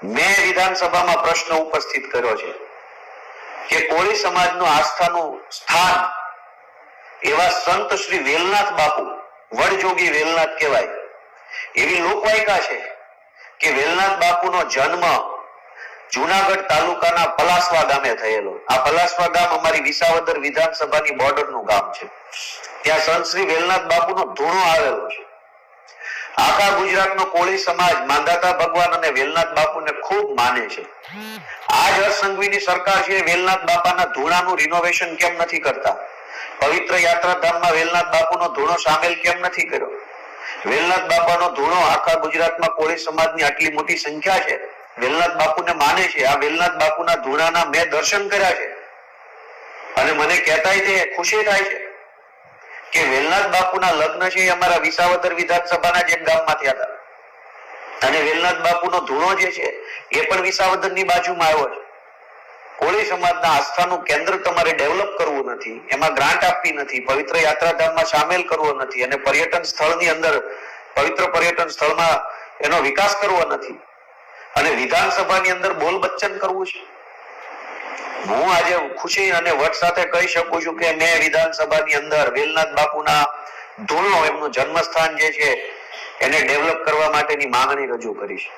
મેં વિધાનસભામાં પ્રશ્ન ઉપસ્થિત કર્યો છે કે કોળી સમાજનું આસ્થાનું સ્થાન એવા સંત શ્રી વેલનાથ બાપુ, વડજોગી વેલનાથ કહેવાય એવી લોકવાયકા છે કે વેલનાથ બાપુનો જન્મ જુનાગઢ તાલુકાના પલાસવા ગામે થયેલો. આ પલાસવા ગામ અમારી વિસાવદર વિધાનસભાની બોર્ડરનું ગામ છે. ત્યાં સંત શ્રી વેલનાથ બાપુનો ધૂણો આવેલો છે. આખા ગુજરાતનો કોળી સમાજ માંધાતા ભગવાન અને વેલનાથ બાપુને ખૂબ માને છે. આ જ હરસંઘવીની સરકાર છે વેલનાથ બાપાના ધૂણાનું રિનોવેશન કેમ નથી કરતા? પવિત્ર યાત્રાધામમાં વેલનાથ બાપુનો ધૂણો સામેલ કેમ નથી કર્યો? વેલનાથ બાપાનો ધૂણો આખા ગુજરાતમાં કોળી સમાજની આટલી મોટી સંખ્યા છે, વેલનાથ બાપુને માને છે. આ વેલનાથ બાપુના ધૂણાના મેં દર્શન કર્યા છે અને મને કહેતાય તે ખુશી થાય છે કે વેલનાથ બાપુના લગ્ન છે એ અમારા વિસાવદર વિધાનસભાના જ એક ગામમાં થયા હતા અને વેલનાથ બાપુનો ધૂણો જે છે એ પણ વિસાવદરની બાજુમાં આવ્યો છે. કોળી સમાજના આસ્થાનું કેન્દ્ર તમારે ડેવલપ કરવું નથી, એમાં ગ્રાન્ટ આપવી નથી, પવિત્ર યાત્રાધામમાં સામેલ કરવો નથી અને પર્યટન સ્થળની અંદર પવિત્ર પર્યટન સ્થળમાં એનો વિકાસ કરવો નથી અને વિધાનસભાની અંદર બોલ બચ્ચન કરવું છે. હું આજે ખુશી અને વટ સાથે કહી શકું છું કે મેં વિધાનસભાની અંદર વેલનાથ બાપુના ધૂણો, એમનું જન્મસ્થાન જે છે એને ડેવલપ કરવા માટેની માંગણી રજૂ કરી છે.